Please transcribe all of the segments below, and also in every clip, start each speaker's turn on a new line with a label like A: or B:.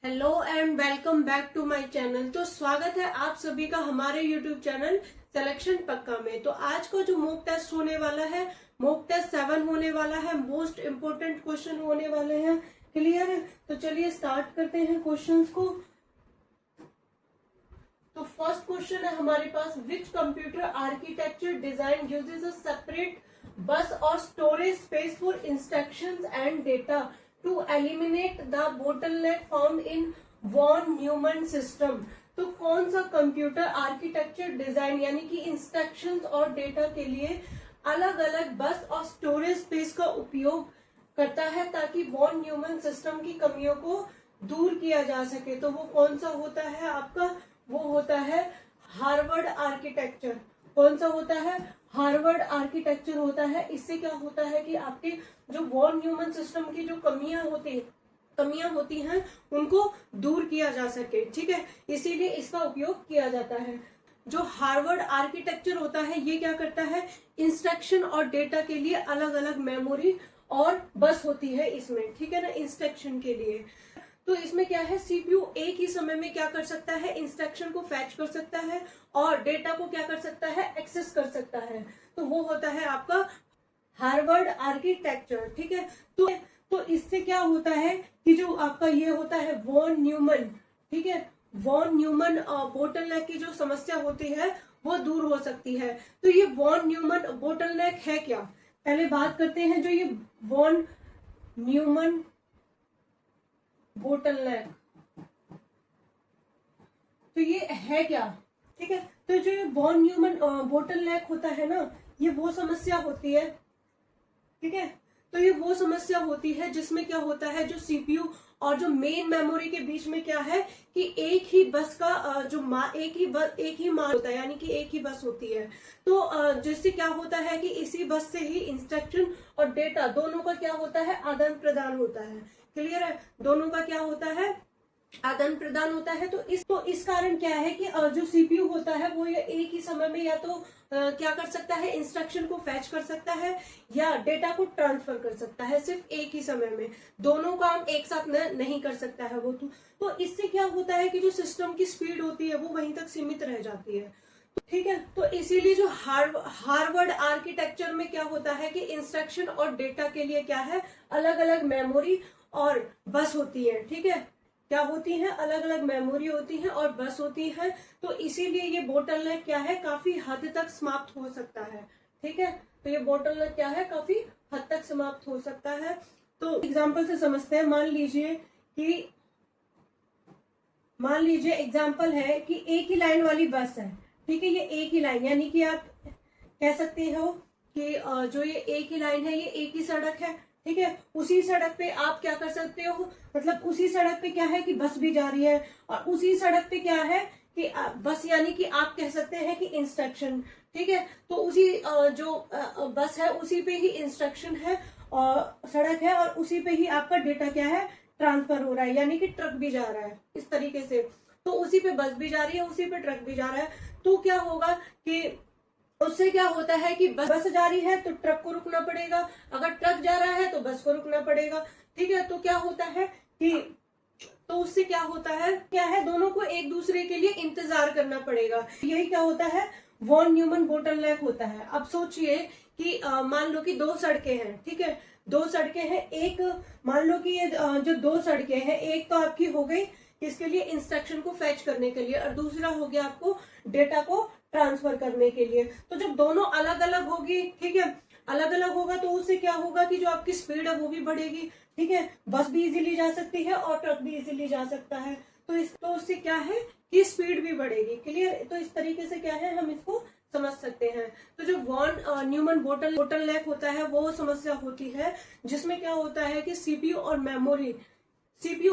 A: Hello and welcome back to my channel. तो स्वागत है आप सभी का हमारे यूट्यूब चैनल सिलेक्शन पक्का में। तो आज का जो मॉक टेस्ट होने वाला है, मॉक टेस्ट 7 होने वाला है। मोस्ट इम्पोर्टेंट क्वेश्चन होने वाले हैं। क्लियर है? तो चलिए स्टार्ट करते हैं क्वेश्चंस को। तो फर्स्ट क्वेश्चन है हमारे पास, which computer architecture design uses a separate bus और storage space for instructions and data to eliminate the bottleneck found in von Neumann system. तो कौन सा कंप्यूटर आर्किटेक्चर डिजाइन यानी कि इंस्ट्रक्शंस और डेटा के लिए अलग अलग बस और स्टोरेज स्पेस का उपयोग करता है ताकि वॉन न्यूमन सिस्टम की कमियों को दूर किया जा सके। तो वो कौन सा होता है आपका? वो होता है हार्वर्ड आर्किटेक्चर। कौन सा होता है? हार्वर्ड आर्किटेक्चर होता है। इससे क्या होता है कि आपके जो वॉन न्यूमन सिस्टम की जो कमियां होती हैं उनको दूर किया जा सके। ठीक है, इसीलिए इसका उपयोग किया जाता है। जो हार्वर्ड आर्किटेक्चर होता है ये क्या करता है, इंस्ट्रक्शन और डेटा के लिए अलग अलग मेमोरी और बस होती है इसमें। ठीक है ना, इंस्ट्रक्शन के लिए। तो इसमें क्या है, सीपीयू एक ही समय में क्या कर सकता है, इंस्ट्रक्शन को फैच कर सकता है और डेटा को क्या कर सकता है, एक्सेस कर सकता है। तो वो होता है आपका हार्वर्ड आर्किटेक्चर। ठीक है, तो इससे क्या होता है कि जो आपका ये होता है वॉन न्यूमन, ठीक है, वॉन न्यूमन बोटलनेक की जो समस्या होती है वो दूर हो सकती है। तो ये वॉन न्यूमन बोटलनेक है क्या, पहले बात करते हैं। जो ये वॉन न्यूमन बोटलनेक, तो ये है क्या? ठीक है, तो जो ये वॉन न्यूमन बोटलनेक होता है ना, ये वो समस्या होती है। ठीक है, तो ये वो समस्या होती है जिसमें क्या होता है, जो सीपीयू और जो मेन मेमोरी के बीच में क्या है कि एक ही बस का एक ही मान होता है, यानी कि एक ही बस होती है। तो जिससे क्या होता है कि इसी बस से ही इंस्ट्रक्शन और डेटा दोनों का क्या होता है, आदान प्रदान होता है। क्लियर है? दोनों का क्या होता है, आदान प्रदान होता है। तो इस कारण क्या है कि जो सीपीयू होता है वो ये एक ही समय में या तो क्या कर सकता है, इंस्ट्रक्शन को फैच कर सकता है या डेटा को ट्रांसफर कर सकता है, सिर्फ एक ही समय में। दोनों काम एक साथ नहीं कर सकता है वो। तो इससे क्या होता है कि जो सिस्टम की स्पीड होती है वो वहीं तक सीमित रह जाती है। ठीक है, तो इसीलिए जो हार्वर्ड आर्किटेक्चर में क्या होता है कि इंस्ट्रक्शन और डेटा के लिए क्या है, अलग अलग मेमोरी और बस होती है। ठीक है, क्या होती है, अलग अलग मेमोरी होती है और बस होती है। तो इसीलिए ये बोटलनेक क्या है, काफी हद तक समाप्त हो सकता है। ठीक है, तो ये बोटलनेक क्या है, काफी हद तक समाप्त हो सकता है। तो एग्जाम्पल से समझते हैं। मान लीजिए एग्जाम्पल है कि एक ही लाइन वाली बस है। ठीक है, ये एक ही लाइन, यानी कि आप कह सकते हो कि जो ये एक ही लाइन है, ये एक ही सड़क है। ठीक है, उसी सड़क पे आप क्या कर सकते हो, मतलब उसी सड़क पे क्या है कि बस भी जा रही है और उसी सड़क पे क्या है कि बस, यानी कि आप कह सकते हैं कि इंस्ट्रक्शन। ठीक है, तो उसी जो बस है उसी पे ही इंस्ट्रक्शन है और सड़क है और उसी पे ही आपका डेटा क्या है, ट्रांसफर हो रहा है, यानी कि ट्रक भी जा रहा है इस तरीके से। तो उसी पे बस भी जा रही है, उसी पे ट्रक भी जा रहा है। तो क्या होगा कि उससे क्या होता है कि बस जा रही है तो ट्रक को रुकना पड़ेगा, अगर ट्रक जा रहा है तो बस को रुकना पड़ेगा। ठीक है, तो क्या होता है कि तो उससे क्या होता है, दोनों को एक दूसरे के लिए इंतजार करना पड़ेगा। यही क्या होता है, वॉन न्यूमन बोटलनेक होता है। अब सोचिए कि मान लो कि दो सड़कें हैं। ठीक है, दो सड़कें हैं। एक मान लो कि ये जो दो सड़कें हैं, एक तो आपकी हो गई इसके लिए इंस्ट्रक्शन को फैच करने के लिए और दूसरा हो गया आपको डेटा को ट्रांसफर करने के लिए। तो जब दोनों अलग अलग होगी, ठीक है, अलग अलग होगा तो उससे क्या होगा कि जो आपकी स्पीड है वो भी बढ़ेगी। ठीक है, बस भी इजीली जा सकती है और ट्रक भी इजीली जा सकता है। तो उससे क्या है कि स्पीड भी बढ़ेगी। क्लियर? तो इस तरीके से क्या है, हम इसको समझ सकते हैं। तो जो वॉन न्यूमन बोटलनेक होता है वो समस्या होती है जिसमें क्या होता है कि सीपीयू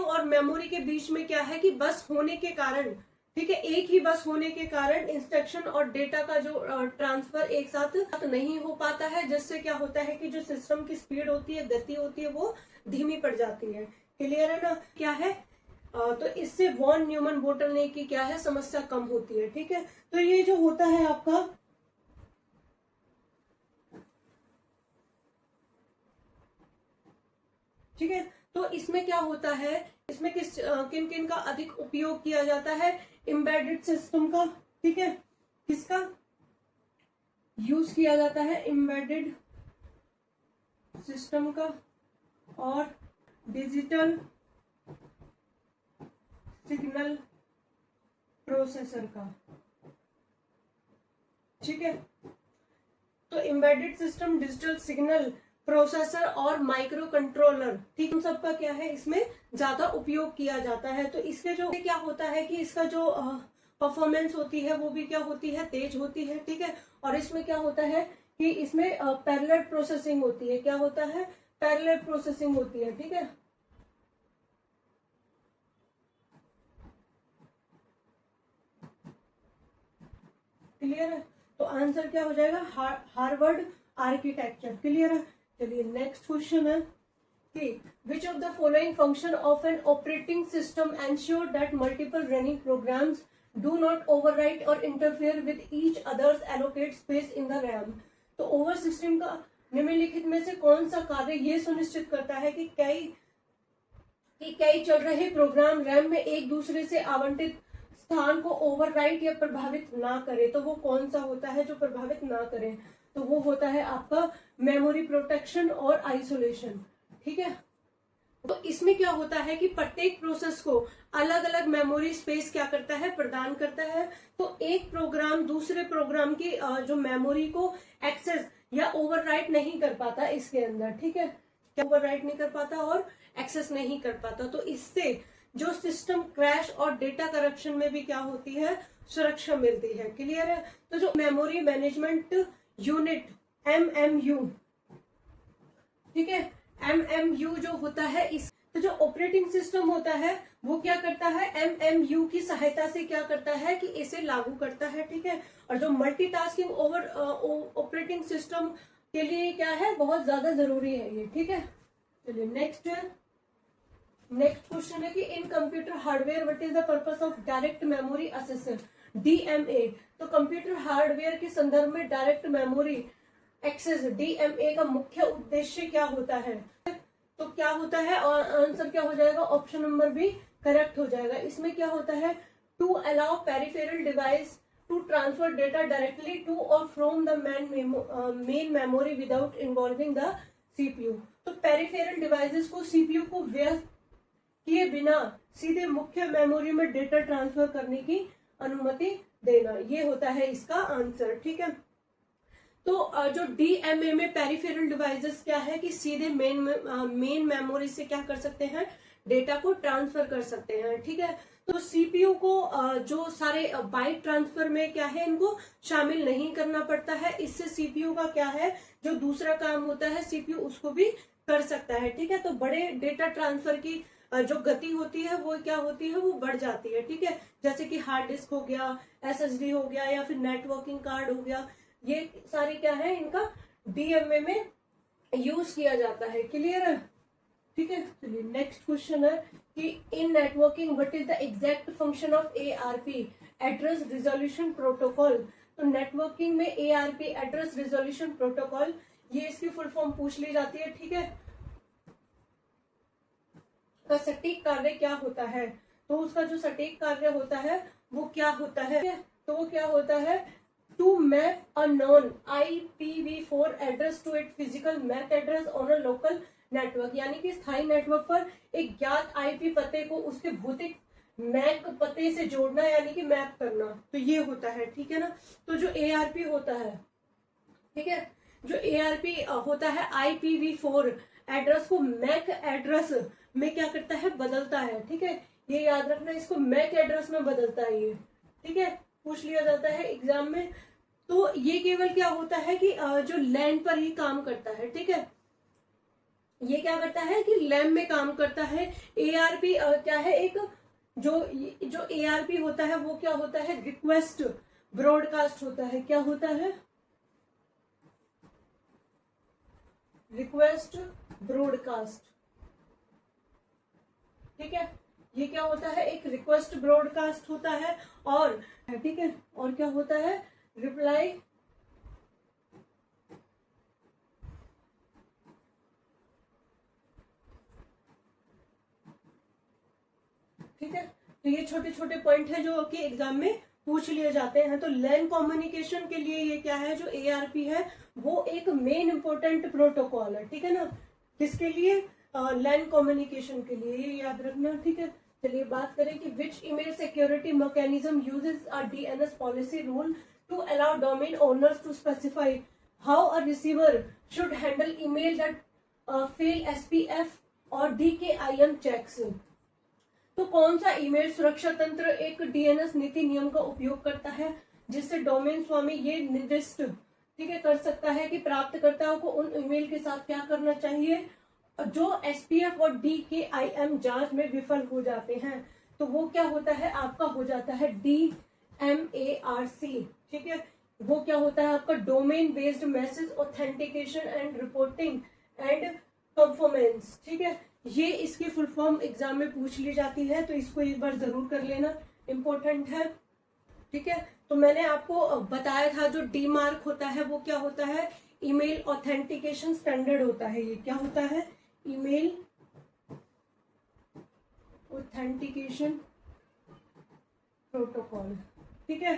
A: और मेमोरी के बीच में क्या है कि बस होने के कारण, ठीक है, एक ही बस होने के कारण इंस्ट्रक्शन और डेटा का जो ट्रांसफर एक साथ नहीं हो पाता है, जिससे क्या होता है कि जो सिस्टम की स्पीड होती है, गति होती है, वो धीमी पड़ जाती है। क्लियर है ना? क्या है, तो इससे वॉन न्यूमन बोटलनेक की क्या है, समस्या कम होती है। ठीक है, तो ये जो होता है आपका, ठीक है, तो इसमें क्या होता है, इसमें किन किन का अधिक उपयोग किया जाता है? एम्बेडेड सिस्टम का, ठीक है, किसका यूज किया जाता है? एम्बेडेड सिस्टम का और डिजिटल सिग्नल प्रोसेसर का, ठीक है। तो embedded system, digital signal processor और माइक्रो कंट्रोलर, ठीक, उन सबका क्या है इसमें ज्यादा उपयोग किया जाता है। तो इसके जो क्या होता है कि इसका जो परफॉर्मेंस होती है वो भी क्या होती है? तेज होती है, ठीक है। और इसमें क्या होता है कि इसमें पैरेलल प्रोसेसिंग होती है। क्या होता है? पैरेलल प्रोसेसिंग होती है, ठीक है। क्लियर है? तो आंसर क्या हो जाएगा? Harvard architecture. क्लियर है? चलिए नेक्स्ट क्वेश्चन है कि which of the following function of an operating system ensure that multiple running programs do not overwrite और interfere with each others allocate space in the RAM. तो over system का निम्नलिखित में से कौन सा कार्य ये सुनिश्चित करता है कि कई चल रहे प्रोग्राम रैम में एक दूसरे से आवंटित स्थान को ओवरराइट या प्रभावित ना करे? तो वो कौन सा होता है जो प्रभावित ना करे? तो वो होता है आपका मेमोरी प्रोटेक्शन और आइसोलेशन, ठीक है। तो इसमें क्या होता है कि प्रत्येक प्रोसेस को अलग अलग मेमोरी स्पेस क्या करता है? प्रदान करता है। तो एक प्रोग्राम दूसरे प्रोग्राम की जो मेमोरी को एक्सेस या ओवरराइट नहीं कर पाता इसके अंदर, ठीक है, क्या ओवरराइट नहीं कर पाता और एक्सेस नहीं कर पाता। तो इससे जो सिस्टम क्रैश और डेटा करप्शन में भी क्या होती है? सुरक्षा मिलती है। क्लियर है? तो जो मेमोरी मैनेजमेंट यूनिट MMU, ठीक है, MMU जो होता है इस, तो जो ऑपरेटिंग सिस्टम होता है वो क्या करता है? MMU की सहायता से क्या करता है कि इसे लागू करता है, ठीक है। और जो मल्टीटास्किंग ओवर ऑपरेटिंग सिस्टम के लिए क्या है? बहुत ज्यादा जरूरी है ये, ठीक है। चलिए नेक्स्ट क्वेश्चन है कि in computer hardware what is the purpose of direct memory access? DMA। तो कंप्यूटर हार्डवेयर के संदर्भ में डायरेक्ट मेमोरी एक्सेस DMA का मुख्य उद्देश्य क्या होता है? तो क्या होता है? और आंसर क्या हो जाएगा? ऑप्शन नंबर बी करेक्ट हो जाएगा। इसमें क्या होता है? To allow peripheral device to transfer data directly to और from the main memory without involving the CPU। तो पेरिफेरल डिवाइसेस को CPU को व्यस्त किए बिना सीधे मुख्य मेमोरी में डेटा ट्रांसफर करने की अनुमति देना, ये होता है इसका आंसर, ठीक है। तो जो DMA में पेरिफेरल डिवाइसेस क्या है कि सीधे मेन मेमोरी से क्या कर सकते हैं? डेटा को ट्रांसफर कर सकते हैं, ठीक है। तो CPU को जो सारे बाइट ट्रांसफर में क्या है इनको शामिल नहीं करना पड़ता है। इससे CPU का क्या है जो दूसरा काम होता है CPU उसको भी कर सकता है, ठीक है। तो बड़े डेटा ट्रांसफर की जो गति होती है वो क्या होती है? वो बढ़ जाती है, ठीक है। जैसे कि हार्ड डिस्क हो गया, SSD हो गया या फिर नेटवर्किंग कार्ड हो गया, ये सारे क्या है इनका DMA में यूज किया जाता है। क्लियर है? ठीक है। चलिए नेक्स्ट क्वेश्चन है कि in networking what is the exact function of ARP address resolution protocol? तो नेटवर्किंग में ARP एड्रेस रिजोल्यूशन प्रोटोकॉल, ये इसकी फुल फॉर्म पूछ ली जाती है, ठीक है। का सटीक कार्य क्या होता है? तो उसका जो सटीक कार्य होता है वो क्या होता है? तो वो क्या होता है? To map a non IPv4 address to it physical MAC address on a local network, यानी कि स्थायी नेटवर्क पर एक ज्ञात IP पते को उसके भौतिक मैक पते से जोड़ना, यानी कि मैप करना, तो ये होता है, ठीक है ना। तो जो ARP होता है, ठीक है, जो ARP होता है IPv4 एड्रेस को मैक एड्रेस में क्या करता है? बदलता है, ठीक है। ये याद रखना, इसको मैक एड्रेस में बदलता है ये, ठीक है, पूछ लिया जाता है एग्जाम में। तो ये केवल क्या होता है कि जो लैन पर ही काम करता है, ठीक है। ये क्या करता है कि लैन में काम करता है। ARP क्या है? एक जो ARP होता है वो क्या होता है? रिक्वेस्ट ब्रॉडकास्ट होता है। क्या होता है? रिक्वेस्ट ब्रॉडकास्ट, ठीक है। ये क्या होता है? एक रिक्वेस्ट ब्रॉडकास्ट होता है, और ठीक है, और क्या होता है? रिप्लाई तो ये छोटे छोटे पॉइंट है जो कि एग्जाम में पूछ लिए जाते हैं। तो लैन कम्युनिकेशन के लिए ये क्या है, जो ARP है वो एक मेन इंपॉर्टेंट प्रोटोकॉल है, ठीक है ना। किसके लिए, लैन कम्युनिकेशन के लिए, ये याद रखना, ठीक है। चलिए बात करें कि which email security mechanism uses a DNS policy rule to allow domain owners to specify how a receiver should handle email that fail SPF और DKIM चेक्स। तो कौन सा ईमेल सुरक्षा तंत्र एक DNS नीति नियम का उपयोग करता है जिससे डोमेन स्वामी ये निर्दिष्ट, ठीक है, कर सकता है कि प्राप्तकर्ताओं को उन ईमेल के साथ क्या करना चाहिए जो SPF और DKIM जांच में विफल हो जाते हैं। तो वो क्या होता है, आपका हो जाता है DMARC, ठीक है। वो क्या होता है आपका, domain based message authentication and reporting and performance, ठीक है। ये इसकी फुल फॉर्म एग्जाम में पूछ ली जाती है, तो इसको एक बार जरूर कर लेना, इंपॉर्टेंट है, ठीक है। तो मैंने आपको बताया था जो DMARC होता है वो क्या होता है, ईमेल ऑथेंटिकेशन स्टैंडर्ड होता है। ये क्या होता है, ईमेल ऑथेंटिकेशन प्रोटोकॉल, ठीक है,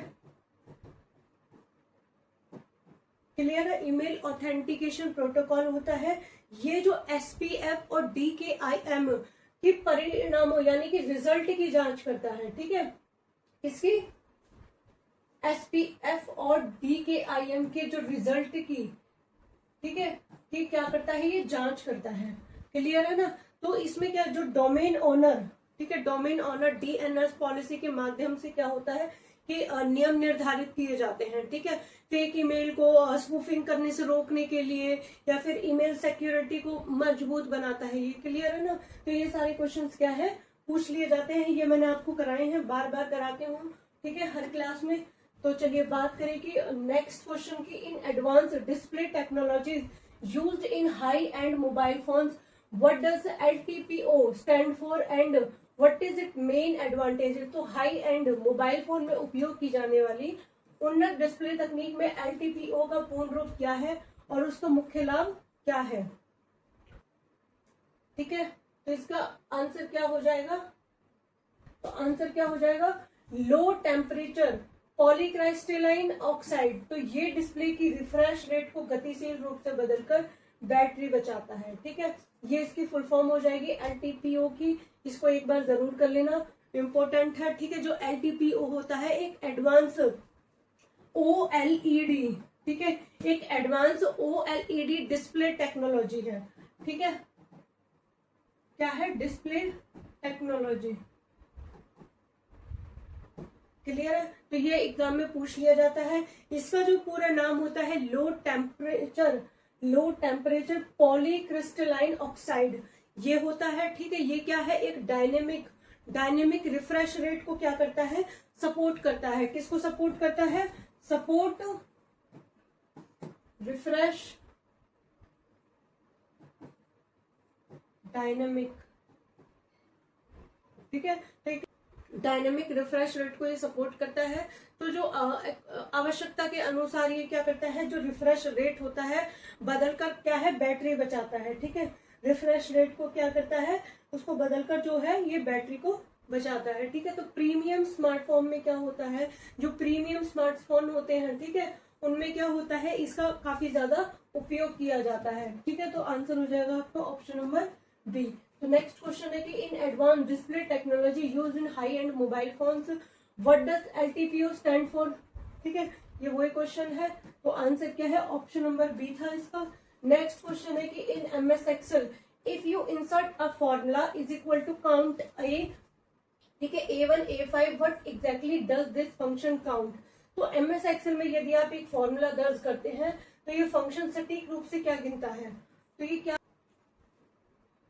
A: क्लियर है। ईमेल ऑथेंटिकेशन प्रोटोकॉल होता है ये जो SPF और DKIM की परिणामों यानी कि रिजल्ट की जांच करता है, ठीक है। किसकी, SPF और DKIM के जो रिजल्ट की, ठीक है, ये क्या करता है, ये जांच करता है, क्लियर है ना। तो इसमें क्या, जो डोमेन ओनर, ठीक है, डोमेन ओनर DNS पॉलिसी के माध्यम से क्या होता है कि नियम निर्धारित किए जाते हैं, ठीक है। फेक ईमेल को स्पूफिंग करने से रोकने के लिए या फिर ईमेल सिक्योरिटी को मजबूत बनाता है, ये क्लियर है ना। तो ये सारे क्वेश्चंस क्या है, पूछ लिए जाते हैं। ये मैंने आपको कराए हैं, बार बार कराते हूँ, ठीक है, हर क्लास में। तो चलिए बात करें कि नेक्स्ट क्वेश्चन की, in advance display technologies used in high and mobile phones what does LTPO stand for and what is it main advantages. तो हाई एंड मोबाइल फोन में उपयोग की जाने वाली उन्नत डिस्प्ले तकनीक में LTPO का पूर्ण रूप क्या है और उसका मुख्य लाभ क्या है, ठीक है। तो इसका आंसर क्या हो जाएगा, तो आंसर क्या हो जाएगा, लो टेम्परेचर पॉलीक्राइस्टलाइन ऑक्साइड। तो ये डिस्प्ले की रिफ्रेश रेट को गतिशील रूप से बदलकर बैटरी बचाता है, ठीक है। ये इसकी फुल फॉर्म हो जाएगी LTPO की, इसको एक बार जरूर कर लेना, इंपॉर्टेंट है, ठीक है। जो LTPO होता है एक एडवांस OLED, ठीक है, एक एडवांस OLED डिस्प्ले टेक्नोलॉजी है, ठीक है। क्या है, डिस्प्ले टेक्नोलॉजी, क्लियर है। तो ये एग्जाम में पूछ लिया जाता है। इसका जो पूरा नाम होता है लो टेम्परेचर पॉलीक्रिस्टलाइन ऑक्साइड, ये होता है, ठीक है। ये क्या है, एक डायनेमिक रिफ्रेश रेट को क्या करता है, सपोर्ट करता है। किसको सपोर्ट करता है, सपोर्ट रिफ्रेश डायनेमिक, ठीक है, डायनेमिक रिफ्रेश रेट को ये सपोर्ट करता है। तो जो आवश्यकता के अनुसार ये क्या करता है, जो रिफ्रेश रेट होता है बदलकर क्या है, बैटरी बचाता है, ठीक है। रिफ्रेश रेट को क्या करता है, उसको बदलकर जो है ये बैटरी को बचाता है, ठीक है। तो प्रीमियम स्मार्टफोन में क्या होता है, जो प्रीमियम स्मार्टफोन होते हैं, ठीक है, उनमें क्या होता है, इसका काफी ज्यादा उपयोग किया जाता है, ठीक है। तो आंसर हो जाएगा आपका ऑप्शन नंबर बी। तो नेक्स्ट क्वेश्चन है कि in advance display technology used in high and mobile phones what does LTPO stand for, ठीक है, ये वही क्वेश्चन है। तो आंसर क्या है, ऑप्शन नंबर बी था इसका। नेक्स्ट क्वेश्चन है कि in MS Excel if you insert a formula is equal to count A, ठीक है, A1 A5 what exactly does this function count. तो MS Excel में यदि आप एक फॉर्मूला दर्ज करते हैं तो ये फंक्शन सटीक रूप से क्या गिनता है, तो ये क्या,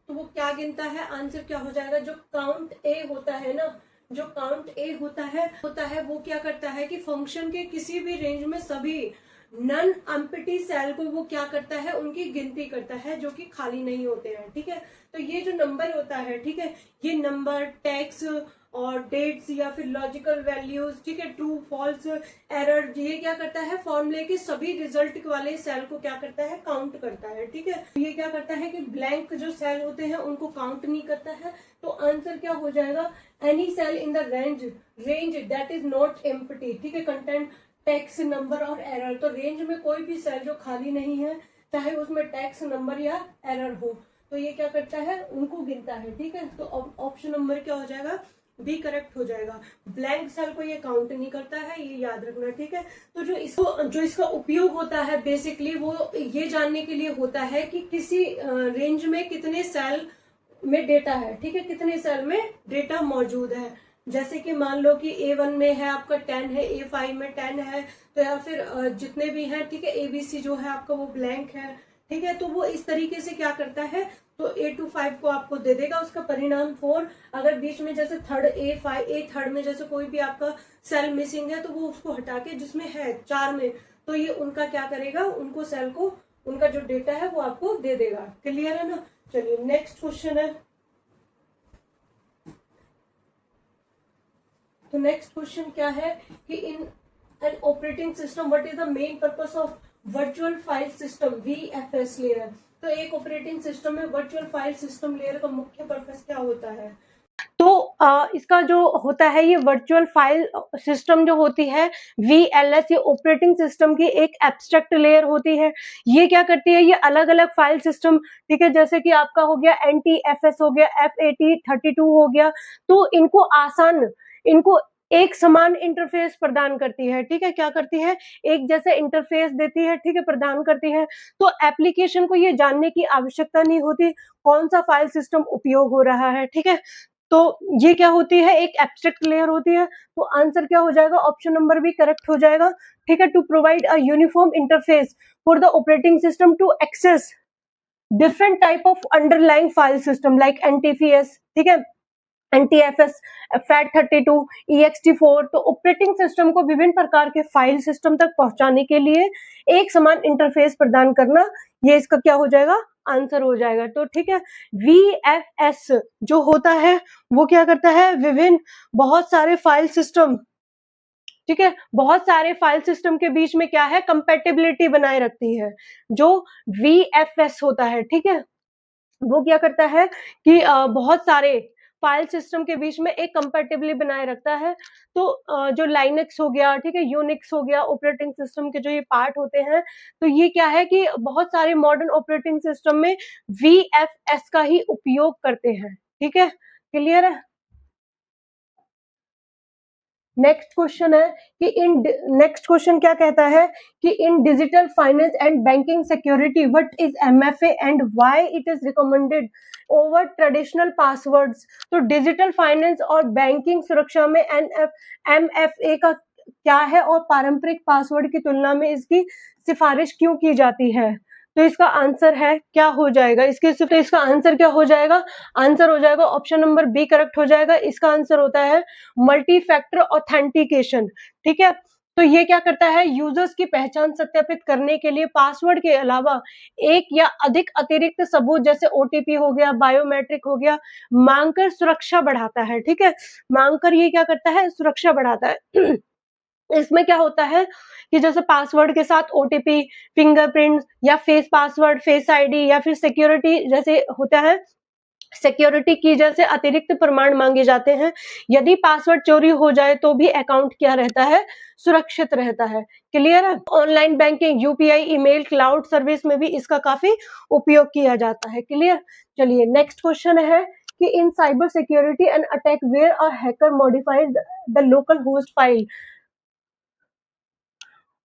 A: तो वो क्या गिनता है, आंसर क्या हो जाएगा, जो काउंट ए होता है ना, जो काउंट ए होता है वो क्या करता है कि फंक्शन के किसी भी रेंज में सभी नन एम्प्टी सेल को वो क्या करता है, उनकी गिनती करता है जो कि खाली नहीं होते हैं, ठीक है। तो ये जो नंबर होता है, ठीक है, ये नंबर टेक्स्ट और डेट्स या फिर लॉजिकल वैल्यूज, ठीक है, ट्रू फॉल्स एरर, ये क्या करता है फॉर्मूले के सभी रिजल्ट वाले सेल को क्या करता है काउंट करता है, ठीक है। ये क्या करता है कि ब्लैंक जो सेल होते हैं उनको काउंट नहीं करता है। तो आंसर क्या हो जाएगा, any cell in the range that is not empty, ठीक है, कंटेंट टेक्स्ट नंबर और एरर। तो रेंज में कोई भी सेल जो खाली नहीं है, चाहे उसमें टेक्स्ट नंबर या एरर हो, तो ये क्या करता है उनको गिनता है, ठीक है। तो ऑप्शन नंबर क्या हो जाएगा, बी करेक्ट हो जाएगा। ब्लैंक सेल को ये काउंट नहीं करता है, ये याद रखना, ठीक है। तो जो इसका उपयोग होता है बेसिकली वो ये जानने के लिए होता है कि किसी रेंज में कितने सेल में डेटा है, ठीक है, कितने सेल में डेटा मौजूद है। जैसे कि मान लो कि A1 में है आपका 10 है, A5 में 10 है, तो या फिर जितने भी हैं, ठीक है, ABC जो है आपका वो ब्लैंक है, ठीक है। तो वो इस तरीके से क्या करता है, तो A to 5 को आपको दे देगा उसका परिणाम 4। अगर बीच में जैसे थर्ड में जैसे कोई भी आपका सेल मिसिंग है तो वो उसको हटा के जिसमें है 4 में, तो ये उनका क्या करेगा, उनको सेल को उनका जो डेटा है वो आपको दे देगा। क्लियर है ना। चलिए नेक्स्ट क्वेश्चन है। तो नेक्स्ट क्वेश्चन क्या है कि in an operating system what is the main purpose of virtual file system VFS layer. तो एक ऑपरेटिंग सिस्टम में वर्चुअल फाइल सिस्टम लेयर का मुख्य पर्पस क्या होता है। तो इसका जो होता है ये वर्चुअल फाइल सिस्टम जो होती है VLS, ये ऑपरेटिंग सिस्टम की एक एब्स्ट्रैक्ट लेयर होती है। ये क्या करती है, ये अलग अलग फाइल सिस्टम, ठीक है, जैसे कि आपका हो गया NTFS हो गया, FAT32 हो गया, तो इनको एक समान इंटरफेस प्रदान करती है, ठीक है, क्या करती है, एक जैसा इंटरफेस देती है, ठीक है, प्रदान करती है। तो एप्लीकेशन को ये जानने की आवश्यकता नहीं होती कौन सा फाइल सिस्टम उपयोग हो रहा है, ठीक है। तो ये क्या होती है, एक एब्स्ट्रैक्ट लेयर होती है। तो आंसर क्या हो जाएगा, ऑप्शन नंबर भी करेक्ट हो जाएगा, ठीक है। To provide a uniform interface for the operating system to access different type of underlying file system like NTFS, ठीक है, NTFS, FAT32, EXT4। तो ऑपरेटिंग सिस्टम को विभिन्न प्रकार के फाइल सिस्टम तक पहुंचाने के लिए एक समान इंटरफेस प्रदान करना, ये इसका क्या हो जाएगा, आंसर हो जाएगा। तो ठीक है, VFS जो होता है वो क्या करता है, विभिन्न बहुत सारे फाइल सिस्टम, ठीक है, बहुत सारे फाइल सिस्टम के बीच में क्या है, कंपैटिबिलिटी बनाए रखती है। जो VFS होता है, ठीक है, वो क्या करता है कि बहुत सारे फाइल सिस्टम के बीच में एक कंपैटिबिलिटी बनाए रखता है। तो जो लाइनक्स हो गया, ठीक है, यूनिक्स हो गया, ऑपरेटिंग सिस्टम के जो ये पार्ट होते हैं, तो ये क्या है कि बहुत सारे मॉडर्न ऑपरेटिंग सिस्टम में VFS का ही उपयोग करते हैं, ठीक है, क्लियर है। नेक्स्ट क्वेश्चन है कि नेक्स्ट क्वेश्चन क्या कहता है कि इन digital finance and banking security what is MFA and why it is recommended over traditional passwords. तो डिजिटल फाइनेंस और बैंकिंग सुरक्षा में MFA का क्या है और पारंपरिक पासवर्ड की तुलना में इसकी सिफारिश क्यों की जाती है। तो इसका आंसर है क्या हो जाएगा, इसका आंसर क्या हो जाएगा, आंसर हो जाएगा ऑप्शन नंबर बी करेक्ट हो जाएगा। इसका आंसर होता है मल्टी फैक्टर ऑथेंटिकेशन, ठीक है। तो ये क्या करता है, यूजर्स की पहचान सत्यापित करने के लिए पासवर्ड के अलावा एक या अधिक अतिरिक्त सबूत जैसे OTP हो गया, बायोमेट्रिक हो गया, मांगकर सुरक्षा बढ़ाता है, ठीक है, मांगकर ये क्या करता है, सुरक्षा बढ़ाता है। इसमें क्या होता है कि जैसे पासवर्ड के साथ OTP, फिंगरप्रिंट या फेस पासवर्ड, फेस ID या फिर सिक्योरिटी जैसे होता है, सिक्योरिटी की जैसे अतिरिक्त प्रमाण मांगे जाते हैं। यदि पासवर्ड चोरी हो जाए तो भी अकाउंट क्या रहता है, सुरक्षित रहता है। क्लियर है। Online banking, UPI, email, cloud service में भी इसका काफी उपयोग किया जाता है। क्लियर। चलिए नेक्स्ट क्वेश्चन है कि in cyber security and attack where a hacker modifies the local host file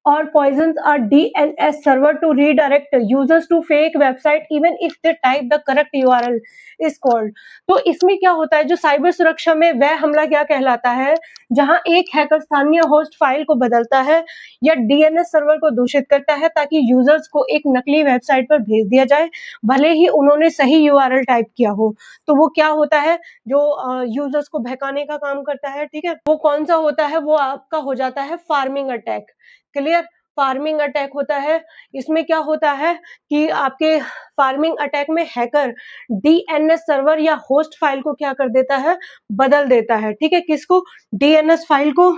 A: or poisons a DNS server to redirect users to fake website even if they type the correct URL is called। तो इसमें क्या होता है, जो cyber सुरक्षा में वह हमला क्या कहलाता है, जहां एक हैकर स्थानीय होस्ट फाइल को बदलता है या DNS सर्वर को दूषित करता है ताकि यूजर्स को एक नकली वेबसाइट पर भेज दिया जाए भले ही उन्होंने सही URL टाइप किया हो। तो वो क्या होता है, जो यूजर्स को बहकाने का काम करता है, ठीक है, वो कौन सा होता है, वो आपका हो जाता है farming attack. Clear. Farming attack होता है। इसमें क्या होता है कि आपके फार्मिंग अटैक में हैकर डीएनएस सर्वर या होस्ट फाइल को क्या कर देता है, बदल देता है। ठीक है, किसको, डीएनएस फाइल को।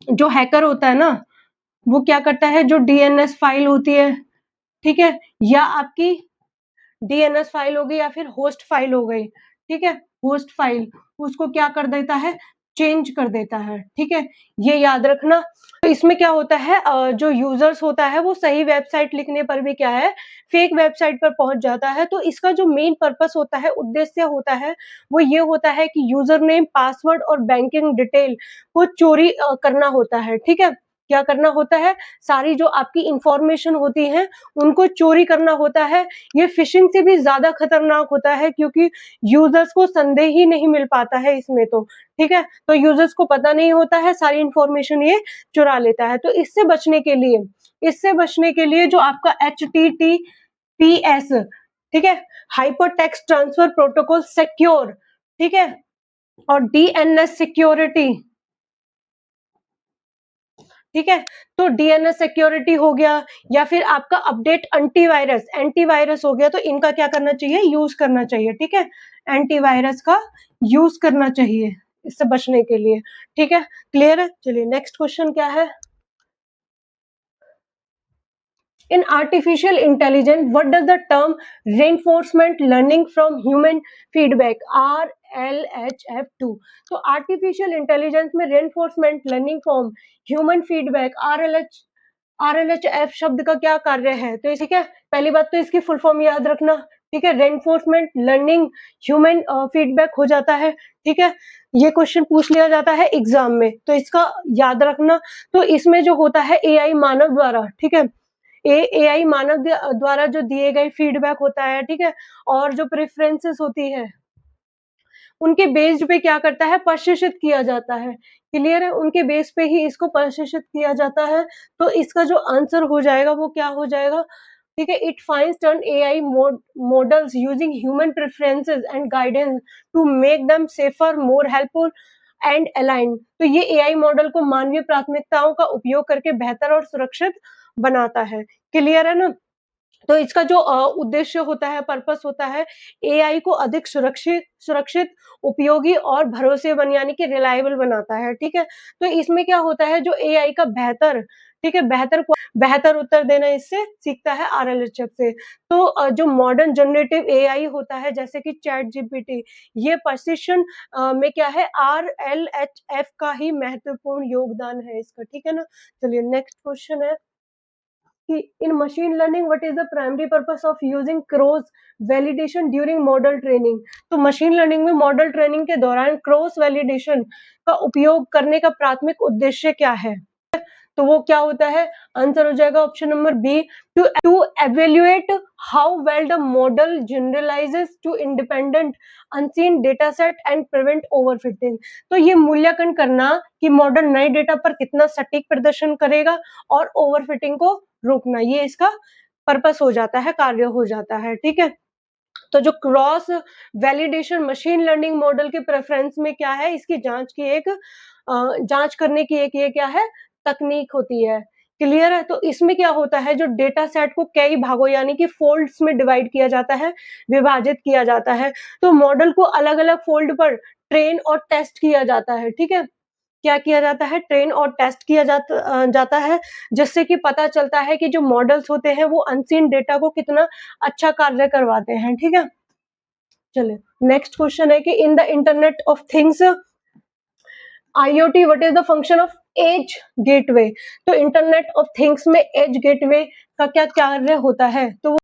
A: जो हैकर होता है ना, वो क्या करता है, जो डीएनएस फाइल होती है, ठीक है, या आपकी डीएनएस फाइल हो गई या फिर होस्ट फाइल हो गई, ठीक है, होस्ट फाइल, उसको क्या कर देता है, चेंज कर देता है। ठीक है, ये याद रखना। तो इसमें क्या होता है, जो यूजर्स होता है वो सही वेबसाइट लिखने पर भी क्या है, फेक वेबसाइट पर पहुंच जाता है। तो इसका जो मेन पर्पस होता है, उद्देश्य होता है, वो ये होता है कि यूजर नेम, पासवर्ड और बैंकिंग डिटेल को चोरी करना होता है। ठीक है, क्या करना होता है, सारी जो आपकी इंफॉर्मेशन होती है उनको चोरी करना होता है। ये फिशिंग से भी ज्यादा खतरनाक होता है, क्योंकि यूजर्स को संदेह ही नहीं मिल पाता है इसमें तो। ठीक है, तो यूजर्स को पता नहीं होता है, सारी इंफॉर्मेशन ये चुरा लेता है। तो इससे बचने के लिए जो आपका HTTPS, ठीक है, hyper text transfer protocol secure, ठीक है, और डीएनएस सिक्योरिटी, ठीक है, तो डीएनएस सिक्योरिटी हो गया, या फिर आपका अपडेट एंटीवायरस हो गया। तो इनका क्या करना चाहिए, यूज करना चाहिए। ठीक है, एंटीवायरस का यूज करना चाहिए इससे बचने के लिए। ठीक है, क्लियर है। चलिए नेक्स्ट क्वेश्चन क्या है, in artificial intelligence what does the term reinforcement learning from human feedback RLHF2। तो artificial intelligence में reinforcement learning from human feedback RLHF शब्द का क्या कार्य है। तो ठीक है, पहली बात तो इसकी फुल फॉर्म याद रखना। ठीक है, रेनफोर्समेंट लर्निंग ह्यूमन फीडबैक हो जाता है। ठीक है, ये क्वेश्चन पूछ लिया जाता है एग्जाम में, तो इसका याद रखना। तो इसमें जो होता है एआई मानव द्वारा, ठीक है, एआई मानव द्वारा जो दिए गए फीडबैक होता है, ठीक है, और जो प्रेफरेंसेस होती है उनके बेस्ड पे क्या करता है, प्रशिक्षित किया जाता है। क्लियर है, उनके बेस पे ही इसको प्रशिक्षित किया जाता है। तो इसका जो आंसर हो जाएगा वो क्या हो जाएगा, ठीक है, इट फाइंड्स टर्न AI models using human preferences and guidance to make them safer, more helpful and aligned. तो ये एआई मॉडल को मानवीय प्राथमिकताओं का उपयोग करके बेहतर और सुरक्षित बनाता है। क्लियर है ना। तो इसका जो उद्देश्य होता है, पर्पस होता है, एआई को अधिक सुरक्षित, उपयोगी और भरोसेमंद यानी कि रिलायबल बनाता है। ठीक है, तो इसमें क्या होता है, जो एआई का बेहतर, ठीक है, बेहतर उत्तर देना इससे सीखता है आरएलएचएफ से। तो जो मॉडर्न जनरेटिव एआई होता है जैसे कि चैट जीपीटी, ये प्रशिक्षण में क्या है, आरएलएचएफ का ही महत्वपूर्ण योगदान है इसका। ठीक है ना। चलिए नेक्स्ट क्वेश्चन है कि in machine learning what is the primary purpose of using cross validation during model training. तो मशीन लर्निंग में मॉडल ट्रेनिंग के दौरान क्रॉस वैलिडेशन का उपयोग करने का प्राथमिक उद्देश्य क्या है। तो वो क्या होता है, आंसर हो जाएगा option number B, to evaluate how well the model generalizes to independent unseen data set and prevent overfitting. तो ये मूल्यांकन करना कि मॉडल नए डेटा पर कितना सटीक प्रदर्शन करेगा और ओवरफिटिंग को रोकना, ये इसका पर्पस हो जाता है, कार्य हो जाता है। ठीक है, तो जो cross validation machine learning model के प्रेफरेंस में क्या है, इसकी जांच करने की एक ये क्या है, तकनीक होती है। क्लियर है। तो इसमें क्या होता है, जो डेटा सेट को कई भागों यानी कि फोल्ड्स में डिवाइड किया जाता है, विभाजित किया जाता है। तो मॉडल को अलग अलग फोल्ड पर ट्रेन और टेस्ट किया जाता है। ठीक है, क्या किया जाता है, ट्रेन और टेस्ट किया जाता है, जिससे कि पता चलता है कि जो मॉडल्स होते हैं वो अनसीन डेटा को कितना अच्छा कार्य करवाते हैं। ठीक है, चलिए नेक्स्ट क्वेश्चन है कि in the internet of things IoT what is the function of edge gateway. तो इंटरनेट ऑफ थिंग्स में एज गेटवे का क्या कार्य होता है, तो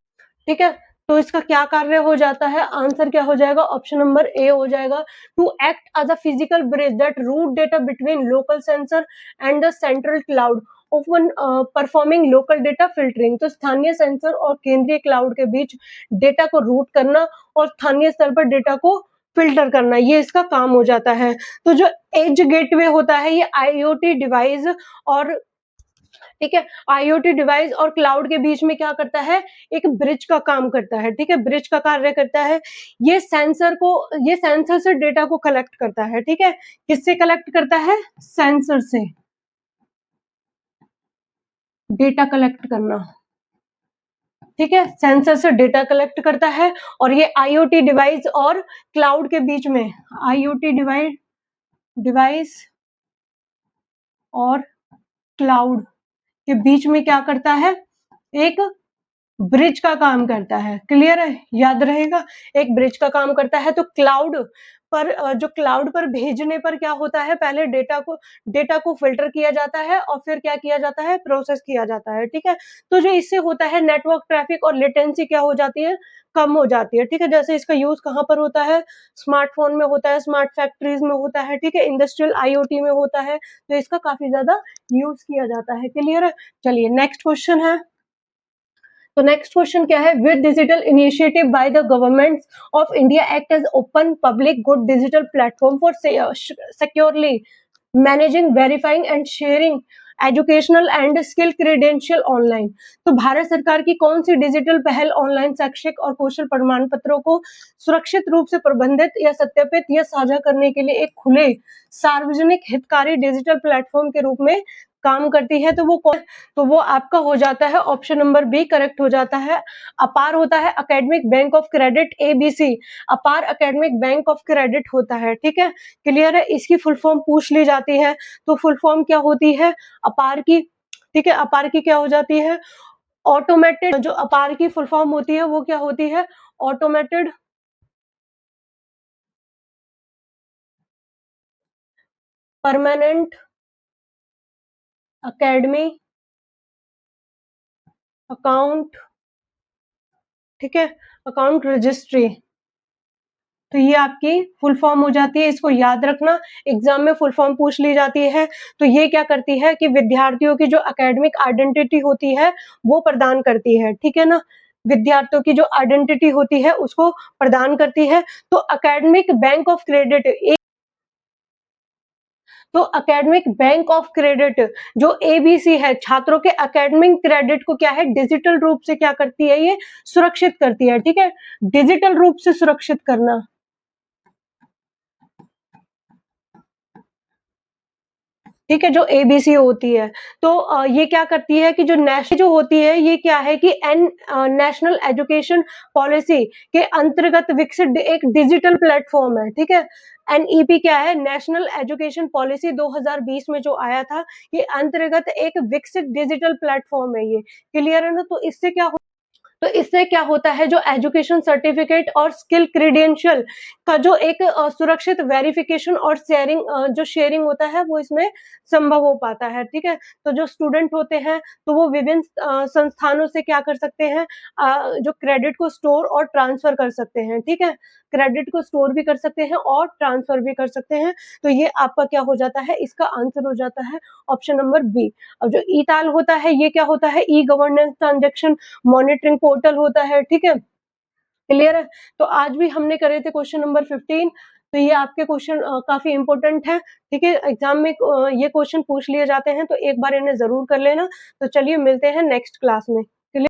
A: ठीक है, तो इसका क्या कार्य हो जाता है, आंसर क्या हो जाएगा, ऑप्शन नंबर ए हो जाएगा, to act as a physical bridge that route data between local sensor and the central cloud often performing local data filtering. तो स्थानीय सेंसर और केंद्रीय क्लाउड के बीच डेटा को रूट करना और स्थानीय स्तर पर डेटा को फिल्टर करना, ये इसका काम हो जाता है। तो जो एज गेटवे होता है ये IoT डिवाइस और, ठीक है, IoT डिवाइस और क्लाउड के बीच में क्या करता है, एक ब्रिज का काम करता है। ठीक है, ब्रिज का कार्य करता है। ये सेंसर से डेटा को कलेक्ट करता है। ठीक है, किससे कलेक्ट करता है, सेंसर से। डेटा कलेक्ट करना, ठीक है, सेंसर से डेटा कलेक्ट करता है और ये आईओटी डिवाइस और क्लाउड के बीच में, आईओटी डिवाइस और क्लाउड के बीच में क्या करता है, एक ब्रिज का काम करता है। क्लियर है, याद रहेगा, एक ब्रिज का काम करता है। तो क्लाउड पर, जो क्लाउड पर भेजने पर क्या होता है, पहले डेटा को फिल्टर किया जाता है और फिर क्या किया जाता है, प्रोसेस किया जाता है, ठीक है। तो जो इससे होता है नेटवर्क ट्रैफिक और लेटेंसी क्या हो जाती है, कम हो जाती है, ठीक है। जैसे इसका यूज कहाँ पर होता है, स्मार्टफोन में होता है, स्मार्ट फैक्ट्रीज में होता है, ठीक है, इंडस्ट्रियल आईओटी में होता है, तो इसका काफी ज्यादा यूज किया जाता है। क्लियर है, चलिए नेक्स्ट क्वेश्चन है। तो नेक्स्ट क्वेश्चन क्या है, with digital initiative by the government of India act as open public good digital platform for securely managing, verifying and sharing educational and skill credential online. तो भारत सरकार की कौन सी डिजिटल पहल online शैक्षिक और कौशल प्रमाण पत्रों को सुरक्षित रूप से प्रबंधित या सत्यापित या साझा करने के लिए एक खुले सार्वजनिक हितकारी डिजिटल प्लेटफॉर्म के रूप में काम करती है? तो वो आपका हो जाता है ऑप्शन नंबर बी, करेक्ट हो जाता है। अपार होता है academic bank of credit, ABC अपार एकेडमिक बैंक ऑफ क्रेडिट होता है, ठीक है। क्लियर है, इसकी फुल फॉर्म पूछ ली जाती है, तो फुल फॉर्म क्या होती है अपार की, ठीक है। अपार की क्या हो जाती है, ऑटोमेटेड, जो अपार की फुल फॉर्म होती है वो क्या होती है, ऑटोमेटेड परमानेंट अकेडमी अकाउंट, ठीक है, अकाउंट रजिस्ट्री। तो ये आपकी फुल फॉर्म हो जाती है, इसको याद रखना, एग्जाम में फुल फॉर्म पूछ ली जाती है। तो ये क्या करती है कि विद्यार्थियों की जो एकेडमिक आइडेंटिटी होती है वो प्रदान करती है, ठीक है ना, विद्यार्थियों की जो आइडेंटिटी होती है उसको प्रदान करती है। तो एकेडमिक बैंक ऑफ क्रेडिट, तो एकेडमिक बैंक ऑफ क्रेडिट जो एबीसी है, छात्रों के एकेडमिक क्रेडिट को क्या है, डिजिटल रूप से क्या करती है, ये सुरक्षित करती है, ठीक है, डिजिटल रूप से सुरक्षित करना, ठीक है, जो एबीसी होती है। तो ये क्या करती है कि जो नेशनल जो होती है ये क्या है कि नेशनल एजुकेशन पॉलिसी के अंतर्गत विकसित एक डिजिटल प्लेटफॉर्म है, ठीक है। एनईपी क्या है, नेशनल एजुकेशन पॉलिसी 2020 में जो आया था, ये अंतर्गत एक विकसित डिजिटल प्लेटफॉर्म है। ये क्लियर है ना। तो इससे क्या होता है, जो एजुकेशन सर्टिफिकेट और स्किल क्रीडेंशियल का जो एक सुरक्षित वेरिफिकेशन और जो शेयरिंग होता है वो इसमें संभव हो पाता है, ठीक है। तो जो स्टूडेंट होते हैं तो वो विभिन्न संस्थानों से क्या कर सकते हैं, जो क्रेडिट को स्टोर और ट्रांसफर कर सकते हैं, ठीक है, क्रेडिट को स्टोर भी कर सकते हैं और ट्रांसफर भी कर सकते हैं। तो ये आपका क्या हो जाता है, इसका आंसर हो जाता है ऑप्शन नंबर बी। अब जो ई ताल होता है ये क्या होता है, e governance transaction monitoring portal होता है, ठीक है। क्लियर है। तो आज भी हमने करे थे क्वेश्चन नंबर 15। तो ये आपके क्वेश्चन काफी इंपॉर्टेंट है, ठीक है, एग्जाम में ये क्वेश्चन पूछ लिए जाते हैं, तो एक बार इन्हें जरूर कर लेना। तो चलिए मिलते हैं नेक्स्ट क्लास में।